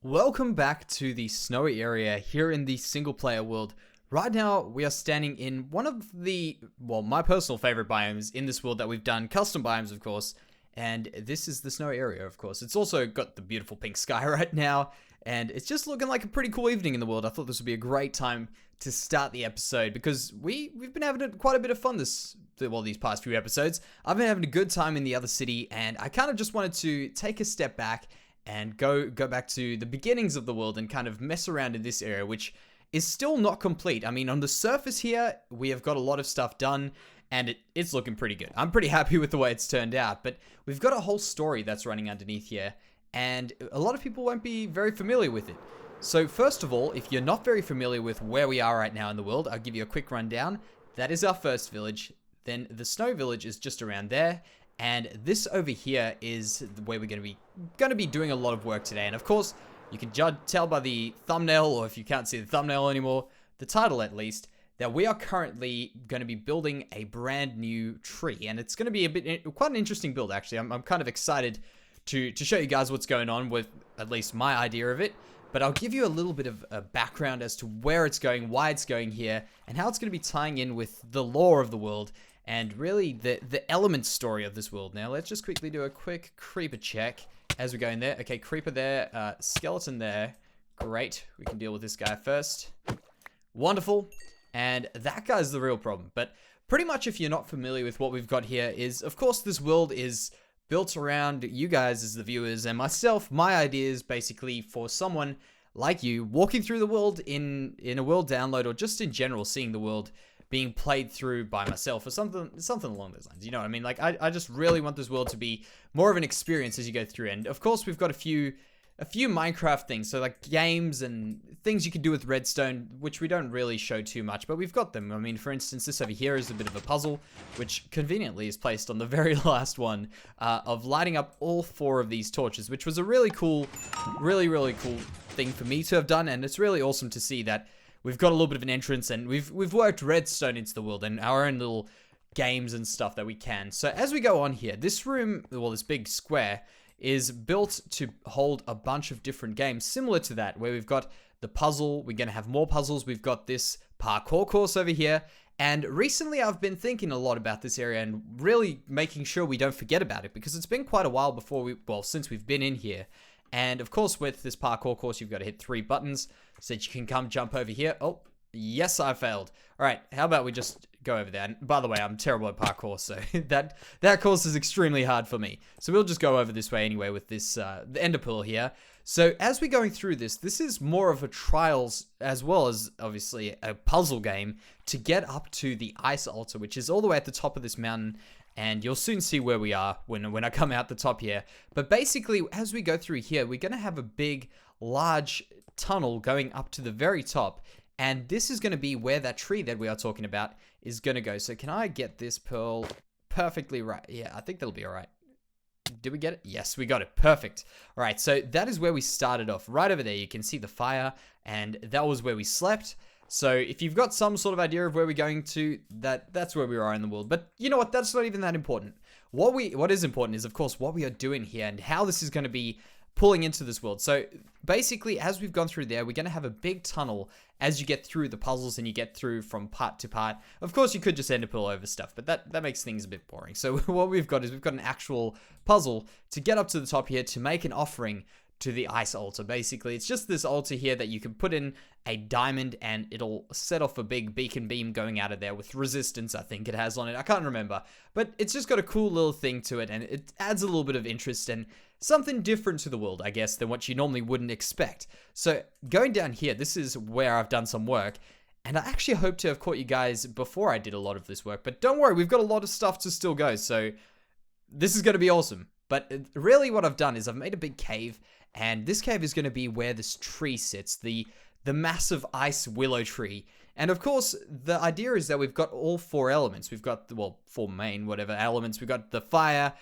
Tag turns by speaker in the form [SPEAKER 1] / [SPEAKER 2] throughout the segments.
[SPEAKER 1] Welcome back to the snowy area here in the single player world. Right now, we are standing in one of the, my personal favorite biomes in this world that we've done, custom biomes of course, and this is the snowy area of course. It's also got the beautiful pink sky right now, and it's just looking like a pretty cool evening in the world. I thought this would be a great time to start the episode because we've been having quite a bit of fun these past few episodes. I've been having a good time in the other city, and I kind of just wanted to take a step back and go back to the beginnings of the world and kind of mess around in this area, which is still not complete. I mean, on the surface here, we have got a lot of stuff done, and it's looking pretty good. I'm pretty happy with the way it's turned out, but we've got a whole story that's running underneath here, and a lot of people won't be very familiar with it. So first of all, if you're not very familiar with where we are right now in the world, I'll give you a quick rundown. That is our first village. Then the snow village is just around there. And this over here is where we're going to be doing a lot of work today. And of course, you can tell by the thumbnail, or if you can't see the thumbnail anymore, the title at least, that we are currently going to be building a brand new tree. And it's going to be quite an interesting build, actually. I'm kind of excited to show you guys what's going on with at least my idea of it. But I'll give you a little bit of a background as to where it's going, why it's going here, and how it's going to be tying in with the lore of the world. And really, the element story of this world. Now, let's just quickly do a quick creeper check as we go in there. Okay, creeper there, skeleton there. Great, we can deal with this guy first. Wonderful. And that guy's the real problem. But pretty much if you're not familiar with what we've got here is, of course, this world is built around you guys as the viewers and myself. My ideas basically for someone like you walking through the world in a world download, or just in general seeing the world being played through by myself, or something along those lines. You know what I mean? Like, I just really want this world to be more of an experience as you go through. And of course, we've got a few Minecraft things, so like games and things you can do with redstone, which we don't really show too much, but we've got them. I mean, for instance, this over here is a bit of a puzzle, which conveniently is placed on the very last one, of lighting up all 4 of these torches, which was a really cool thing for me to have done. And it's really awesome to see that we've got a little bit of an entrance, and we've worked redstone into the world and our own little games and stuff that we can. So as we go on here, this room, this big square, is built to hold a bunch of different games similar to that, where we've got the puzzle, we're going to have more puzzles, we've got this parkour course over here, and recently I've been thinking a lot about this area and really making sure we don't forget about it, because it's been quite a while since we've been in here. And of course, with this parkour course, you've got to hit 3 buttons so that you can come jump over here. Oh, yes, I failed. All right, how about we just go over there? And by the way, I'm terrible at parkour, so that course is extremely hard for me. So we'll just go over this way anyway with this the ender pearl here. So as we're going through this is more of a trials as well as obviously a puzzle game to get up to the ice altar, which is all the way at the top of this mountain. And you'll soon see where we are when I come out the top here. But basically, as we go through here, we're going to have a big, large tunnel going up to the very top. And this is going to be where that tree that we are talking about is going to go. So can I get this pearl perfectly right? Yeah, I think that'll be all right. Did we get it? Yes, we got it. Perfect. All right, so that is where we started off. Right over there, you can see the fire, and that was where we slept. So if you've got some sort of idea of where we're going to, that's where we are in the world. But you know what? That's not even that important. What is important is, of course, what we are doing here and how this is going to be pulling into this world. So basically, as we've gone through there, we're going to have a big tunnel as you get through the puzzles and you get through from part to part. Of course, you could just end up all over stuff, but that makes things a bit boring. So what we've got an actual puzzle to get up to the top here to make an offering to the ice altar. Basically, it's just this altar here that you can put in a diamond and it'll set off a big beacon beam going out of there with resistance, I think it has on it. I can't remember, but it's just got a cool little thing to it, and it adds a little bit of interest and something different to the world, I guess, than what you normally wouldn't expect. So going down here, this is where I've done some work, and I actually hope to have caught you guys before I did a lot of this work, but don't worry, we've got a lot of stuff to still go, so this is going to be awesome. But really what I've done is I've made a big cave, and this cave is going to be where this tree sits, the massive ice willow tree. And of course, the idea is that we've got all 4 elements. We've got, 4 main, elements. We've got the fire,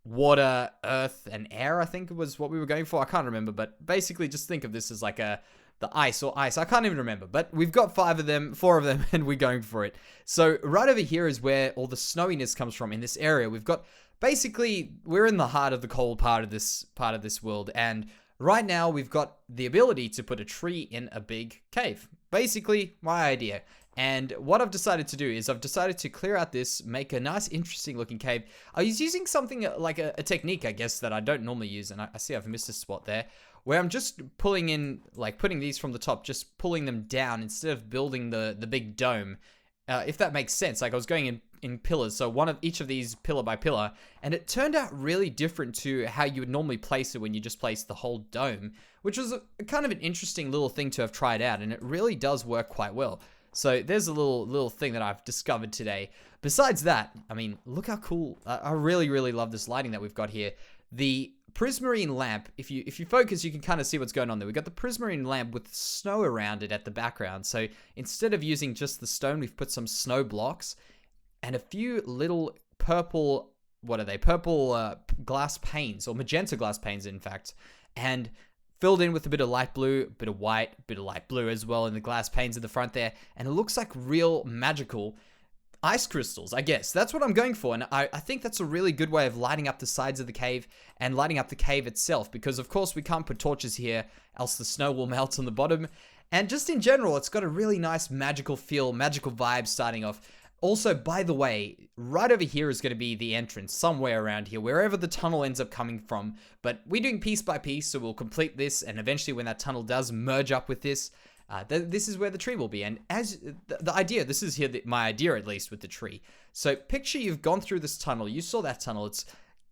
[SPEAKER 1] water, earth, and air, I think was what we were going for. I can't remember, but basically just think of this as like the ice. I can't even remember, but we've got 4 of them, and we're going for it. So right over here is where all the snowiness comes from in this area. We've got, basically, we're in the heart of the cold part of this world, and right now we've got the ability to put a tree in a big cave. Basically, my idea. And what I've decided to do is I've decided to clear out this, make a nice, interesting looking cave. I was using something like a technique, I guess, that I don't normally use. And I see I've missed a spot there, where I'm just pulling in, like putting these from the top, just pulling them down instead of building the big dome. If that makes sense. Like I was going in pillars, so one of each of these pillar by pillar, and it turned out really different to how you would normally place it when you just place the whole dome, which was a kind of an interesting little thing to have tried out, and it really does work quite well. So there's a little thing that I've discovered today. Besides that, I mean, look how cool. I really, really love this lighting that we've got here. The prismarine lamp, if you focus, you can kind of see what's going on there. We've got the prismarine lamp with snow around it at the background. So instead of using just the stone, we've put some snow blocks and a few little purple, what are they? Purple glass panes, or magenta glass panes, in fact. And filled in with a bit of light blue, a bit of white, a bit of light blue as well in the glass panes at the front there. And it looks like real magical ice crystals, I guess. That's what I'm going for. And I think that's a really good way of lighting up the sides of the cave and lighting up the cave itself. Because, of course, we can't put torches here, else the snow will melt on the bottom. And just in general, it's got a really nice magical feel, magical vibe starting off. Also, by the way, right over here is going to be the entrance, somewhere around here, wherever the tunnel ends up coming from. But we're doing piece by piece, so we'll complete this, and eventually when that tunnel does merge up with this, this is where the tree will be. And as the idea, this is here, my idea at least, with the tree. So picture you've gone through this tunnel, you saw that tunnel, it's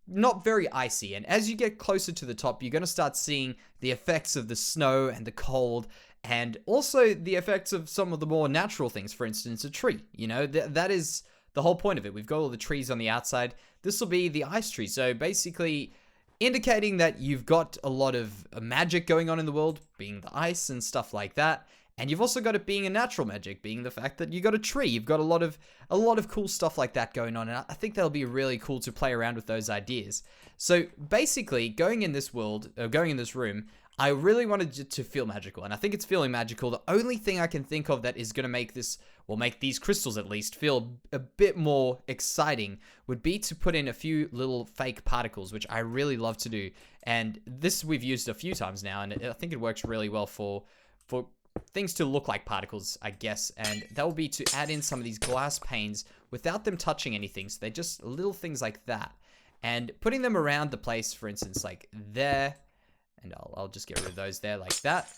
[SPEAKER 1] not very icy, and as you get closer to the top, you're going to start seeing the effects of the snow and the cold, and also the effects of some of the more natural things, for instance, a tree. You know, that is the whole point of it. We've got all the trees on the outside. This will be the ice tree. So basically indicating that you've got a lot of magic going on in the world, being the ice and stuff like that. And you've also got it being a natural magic, being the fact that you got a tree. You've got a lot of cool stuff like that going on. And I think that'll be really cool to play around with those ideas. So basically, going in this world, going in this room, I really wanted it to feel magical, and I think it's feeling magical. The only thing I can think of that is going to make this, well, make these crystals at least, feel a bit more exciting would be to put in a few little fake particles, which I really love to do. And this we've used a few times now, and I think it works really well for things to look like particles, I guess. And that will be to add in some of these glass panes without them touching anything. So they're just little things like that. And putting them around the place, for instance, like there. And I'll just get rid of those there like that.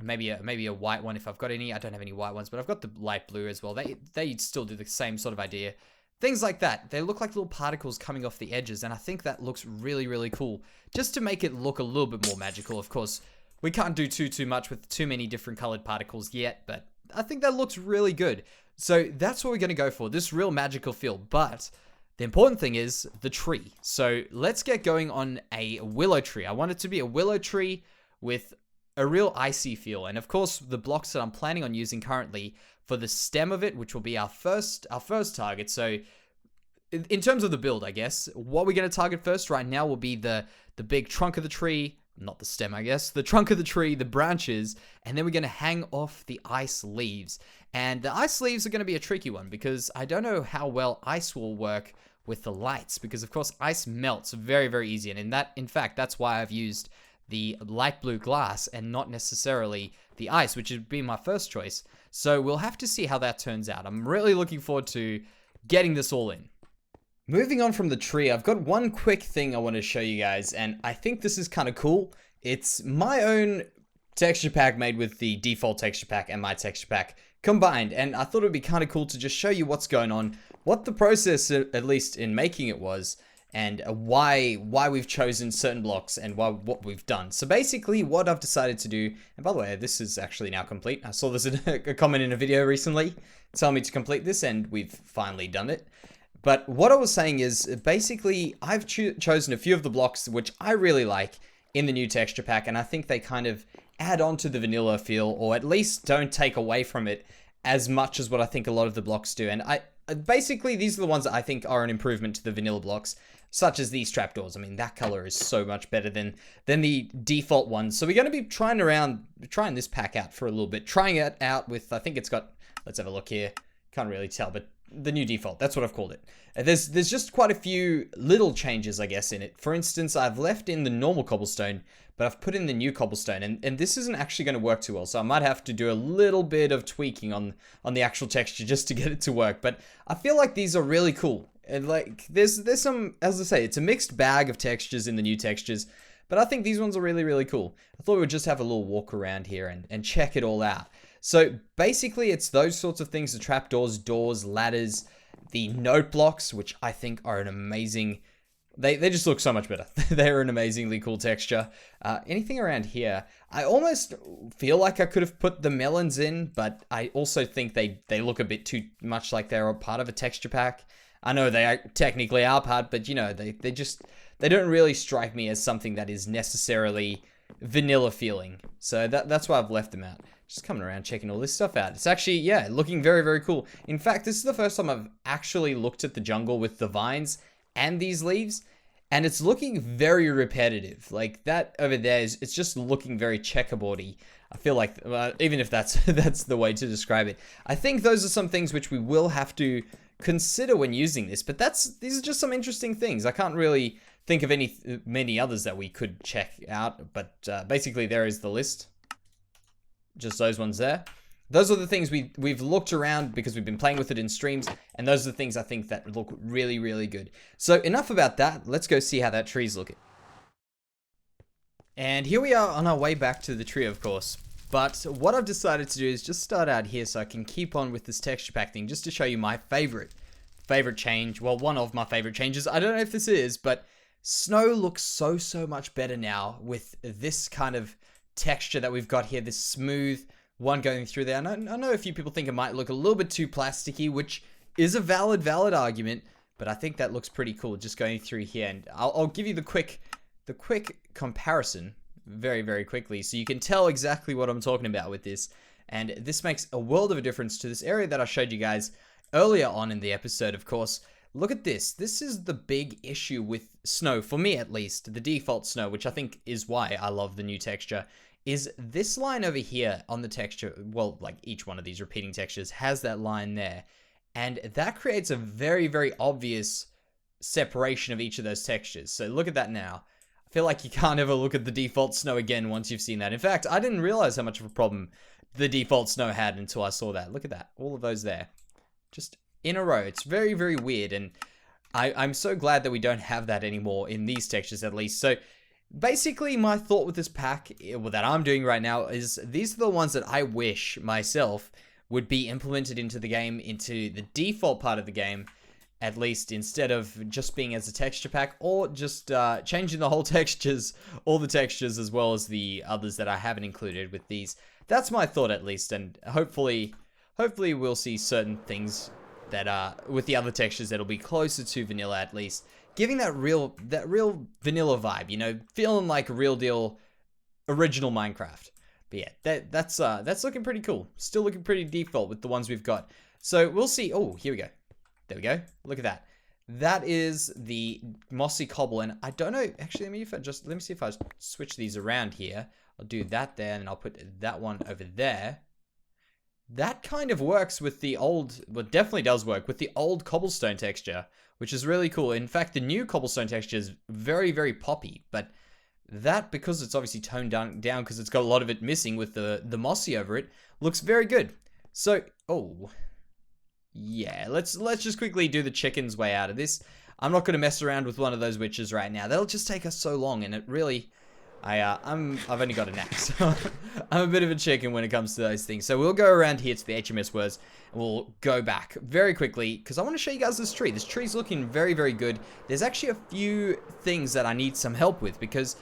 [SPEAKER 1] Maybe a white one if I've got any. I don't have any white ones, but I've got the light blue as well. They still do the same sort of idea. Things like that. They look like little particles coming off the edges, and I think that looks really, really cool. Just to make it look a little bit more magical, of course. We can't do too much with too many different colored particles yet, but I think that looks really good. So that's what we're going to go for, this real magical feel. But the important thing is the tree. So let's get going on a willow tree. I want it to be a willow tree with a real icy feel. And of course, the blocks that I'm planning on using currently for the stem of it, which will be our first target. So in terms of the build, I guess, what we're going to target first right now will be the big trunk of the tree, not the stem, I guess, the trunk of the tree, the branches, and then we're going to hang off the ice leaves. And the ice leaves are going to be a tricky one because I don't know how well ice will work with the lights, because of course ice melts very, very easy. And in fact, that's why I've used the light blue glass and not necessarily the ice, which would be my first choice. So we'll have to see how that turns out. I'm really looking forward to getting this all in. Moving on from the tree, I've got one quick thing I want to show you guys, and I think this is kind of cool. It's my own texture pack made with the default texture pack and my texture pack combined, and I thought it would be kind of cool to just show you what's going on, what the process, at least in making it, was, and why we've chosen certain blocks and what we've done. So basically what I've decided to do, and by the way, this is actually now complete. I saw this in a comment in a video recently telling me to complete this, and we've finally done it. But what I was saying is, basically, I've chosen a few of the blocks which I really like in the new texture pack, and I think they kind of add on to the vanilla feel, or at least don't take away from it as much as what I think a lot of the blocks do. And basically, these are the ones that I think are an improvement to the vanilla blocks, such as these trapdoors. I mean, that color is so much better than the default ones. So we're going to be trying this pack out for a little bit, trying it out with, I think it's got, let's have a look here. Can't really tell, but the new default. That's what I've called it. There's just quite a few little changes, I guess, in it. For instance, I've left in the normal cobblestone, but I've put in the new cobblestone, and this isn't actually going to work too well. So I might have to do a little bit of tweaking on the actual texture just to get it to work. But I feel like these are really cool. And like, there's some, as I say, it's a mixed bag of textures in the new textures. But I think these ones are really, really cool. I thought we would just have a little walk around here and check it all out. So basically, it's those sorts of things, the trapdoors, doors, ladders, the note blocks, which I think are an amazing... They just look so much better. They're an amazingly cool texture. Anything around here, I almost feel like I could have put the melons in, but I also think they look a bit too much like they're a part of a texture pack. I know they are technically our part, but you know, they don't really strike me as something that is necessarily vanilla feeling. So that's why I've left them out. Just coming around checking all this stuff out. It's actually, yeah, looking very, very cool. In fact, this is the first time I've actually looked at the jungle with the vines and these leaves, and it's looking very repetitive. Like that over there it's just looking very checkerboardy. I feel like, even if that's the way to describe it. I think those are some things which we will have to consider when using this, but these are just some interesting things. I can't really think of many others that we could check out, but basically there is the list. Just those ones there. Those are the things we've looked around because we've been playing with it in streams, and those are the things I think that look really, really good. So enough about that. Let's go see how that tree's looking. And here we are on our way back to the tree, of course. But what I've decided to do is just start out here so I can keep on with this texture pack thing, just to show you my favorite change. Well, one of my favorite changes. I don't know if this is, but snow looks so much better now with this kind of texture that we've got here, this smooth one going through there. And I know a few people think it might look a little bit too plasticky, which is a valid argument, but I think that looks pretty cool just going through here. And I'll give you the quick comparison very quickly so you can tell exactly what I'm talking about with this. And this makes a world of a difference to this area that I showed you guys earlier on in the episode, of course. Look at this. This is the big issue with snow, for me at least, the default snow, which I think is why I love the new texture, is this line over here on the texture. Well, like each one of these repeating textures has that line there, and that creates a very obvious separation of each of those textures. So look at that now. I feel like you can't ever look at the default snow again once you've seen that. In fact, I didn't realize how much of a problem the default snow had until I saw that. Look at that. All of those there. Just in a row. It's very weird, and I'm so glad that we don't have that anymore in these textures at least. So basically my thought with this pack that I'm doing right now is these are the ones that I wish myself would be implemented into the game, into the default part of the game, at least, instead of just being as a texture pack, or just changing the whole textures, all the textures as well as the others that I haven't included with these. That's my thought at least, and hopefully we'll see certain things that with the other textures that'll be closer to vanilla at least, giving that real vanilla vibe, you know, feeling like a real deal original Minecraft. But yeah, that's looking pretty cool. Still looking pretty default with the ones we've got. So we'll see. Oh, here we go. There we go. Look at that. That is the mossy cobble, and I don't know. Actually, let me see if I switch these around here. I'll do that there, and I'll put that one over there. That kind of works with the old, well, definitely does work with the old cobblestone texture, which is really cool. In fact, the new cobblestone texture is very poppy, but that, because it's obviously toned down because it's got a lot of it missing with the mossy over it, looks very good. So, oh, yeah, let's just quickly do the chicken's way out of this. I'm not going to mess around with one of those witches right now. They'll just take us so long, and it really... I've only got an axe, so I'm a bit of a chicken when it comes to those things. So we'll go around here to the HMS words, and we'll go back very quickly, because I want to show you guys this tree. This tree's looking very good. There's actually a few things that I need some help with, because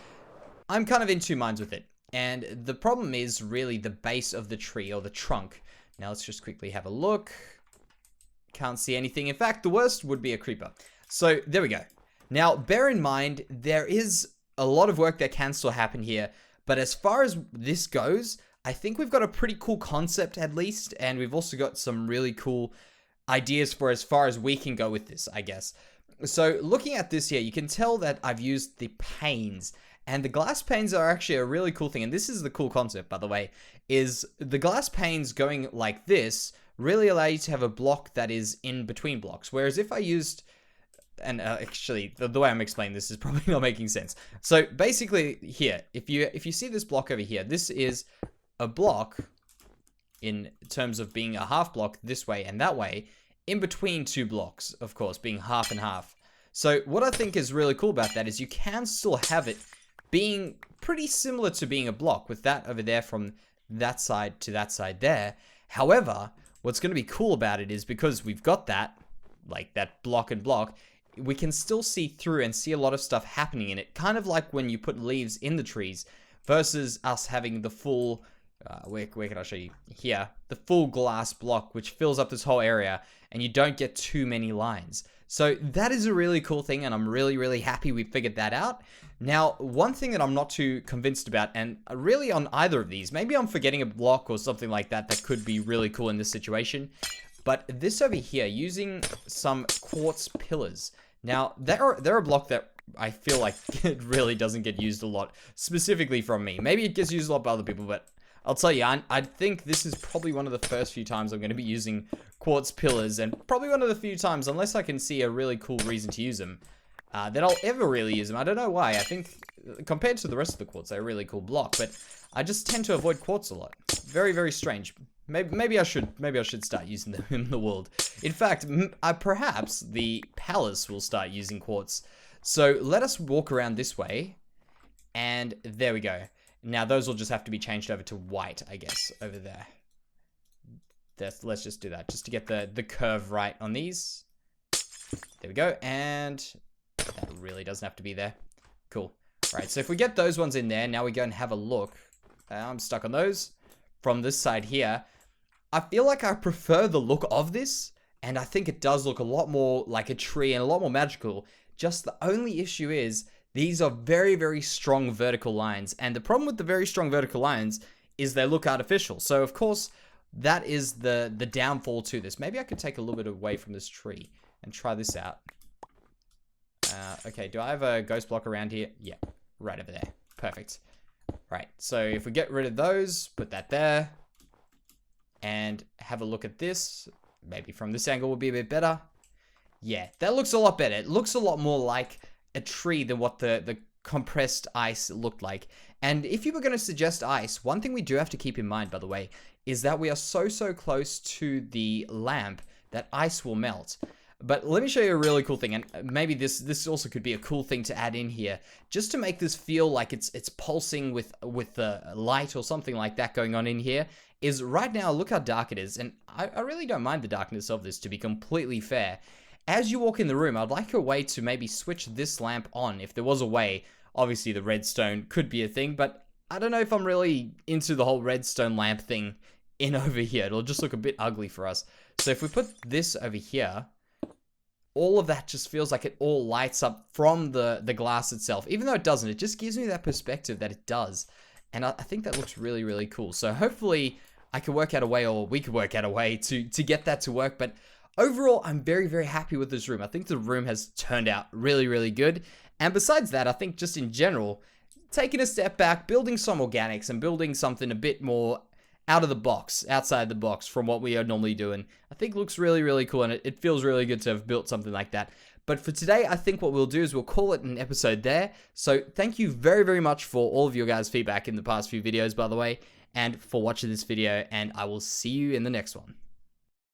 [SPEAKER 1] I'm kind of in two minds with it. And the problem is really the base of the tree, or the trunk. Now let's just quickly have a look. Can't see anything. In fact, the worst would be a creeper. So there we go. Now, bear in mind, there is a lot of work that can still happen here, but as far as this goes, I think we've got a pretty cool concept at least, and we've also got some really cool ideas for as far as we can go with this, I guess. So looking at this here, you can tell that I've used the panes, and the glass panes are actually a really cool thing, and this is the cool concept, by the way, is the glass panes going like this really allow you to have a block that is in between blocks. Whereas if I used, and actually the way I'm explaining this is probably not making sense. So basically here, if you see this block over here, this is a block in terms of being a half block this way and that way, in between two blocks, of course, being half and half. So what I think is really cool about that is you can still have it being pretty similar to being a block with that over there from that side to that side there. However, what's going to be cool about it is because we've got that, like that block and block, we can still see through and see a lot of stuff happening in it. Kind of like when you put leaves in the trees versus us having the full, where can I show you? Here, the full glass block, which fills up this whole area and you don't get too many lines. So that is a really cool thing, and I'm really, really happy we figured that out. Now, one thing that I'm not too convinced about, and really on either of these, maybe I'm forgetting a block or something like that that could be really cool in this situation, but this over here, using some quartz pillars. Now, they're a block that I feel like it really doesn't get used a lot, specifically from me. Maybe it gets used a lot by other people, but I'll tell you, I think this is probably one of the first few times I'm going to be using quartz pillars, and probably one of the few times, unless I can see a really cool reason to use them, that I'll ever really use them. I don't know why. I think compared to the rest of the quartz, they're a really cool block, but I just tend to avoid quartz a lot. Very, very strange. Maybe I should start using them in the world. In fact, perhaps the palace will start using quartz. So let us walk around this way, and there we go. Now those will just have to be changed over to white, I guess, over there. Let's just do that, just to get the curve right on these. There we go, and that really doesn't have to be there. Cool. All right, so if we get those ones in there, now we go and have a look. I'm stuck on those. From this side here, I feel like I prefer the look of this, and I think it does look a lot more like a tree and a lot more magical. Just the only issue is these are very, very strong vertical lines, and the problem with the very strong vertical lines is they look artificial. So of course, that is the downfall to this. Maybe I could take a little bit away from this tree and try this out. Okay, do I have a ghost block around here? Yeah, right over there. Perfect. Right, so if we get rid of those, put that there, and have a look at this. Maybe from this angle will be a bit better. Yeah, that looks a lot better. It looks a lot more like a tree than what the compressed ice looked like. And if you were going to suggest ice, one thing we do have to keep in mind, by the way, is that we are so close to the lamp that ice will melt. But let me show you a really cool thing, and maybe this also could be a cool thing to add in here, just to make this feel like it's pulsing with the light or something like that going on in here. Is right now, look how dark it is, and I really don't mind the darkness of this, to be completely fair. As you walk in the room, I'd like a way to maybe switch this lamp on, if there was a way. Obviously, the redstone could be a thing, but I don't know if I'm really into the whole redstone lamp thing in over here. It'll just look a bit ugly for us. So if we put this over here, all of that just feels like it all lights up from the glass itself. Even though it doesn't, it just gives me that perspective that it does. And I think that looks really, really cool. So hopefully I can work out a way, or we could work out a way to get that to work. But overall, I'm very, very happy with this room. I think the room has turned out really, really good. And besides that, I think just in general, taking a step back, building some organics and building something a bit more out of the box, outside the box from what we are normally doing, I think looks really, really cool, and it feels really good to have built something like that. But for today, I think what we'll do is we'll call it an episode there. So thank you very, very much for all of your guys' feedback in the past few videos, by the way, and for watching this video, and I will see you in the next one.